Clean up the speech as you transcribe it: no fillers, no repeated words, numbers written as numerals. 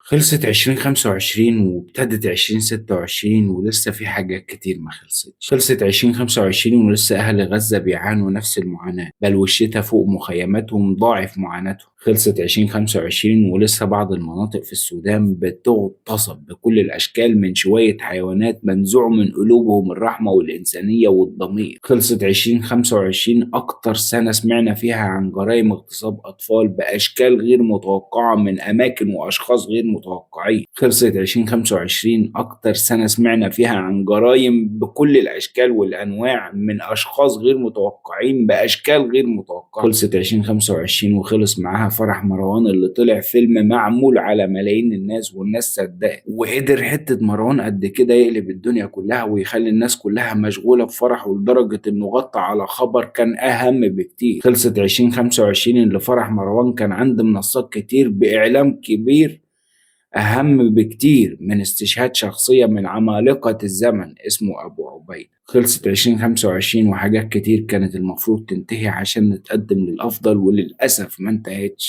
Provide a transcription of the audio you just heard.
خلصت 2025 وابتدت 2026 ولسه في حاجات كتير ما خلصتش. خلصت 2025 ولسه أهل غزة بيعانوا نفس المعاناة، بل والشتا فوق مخيماتهم ضاعف معاناتهم. خلصت 2025 ولسه بعض المناطق في السودان بتغتصب بكل الأشكال من شوية حيوانات منزوع من قلوبهم الرحمة والإنسانية والضمير. خلصت 2025 أكتر سنة سمعنا فيها عن جرائم اغتصاب أطفال بأشكال غير متوقعة من أماكن وأشخاص غير متوقعين. خلصت 2025 أكتر سنة سمعنا فيها عن جرائم بكل الأشكال والأنواع من أشخاص غير متوقعين بأشكال غير متوقعة. خلصت 2025 وخلص معاها فرح مروان اللي طلع فيلم معمول على ملايين الناس والناس صدقت، وقدر حتة مروان قد كده يقلب الدنيا كلها ويخلي الناس كلها مشغولة بفرحه لدرجة إنه غطى على خبر كان أهم بكتير. خلصت 2025 اللي فرح مروان كان عند منصات كتير بإعلام كبير أهم بكتير من استشهاد شخصية من عمالقة الزمن اسمه أبو عبيد. خلصت 2025 وحاجات كتير كانت المفروض تنتهي عشان نتقدم للأفضل وللأسف ما انتهتش.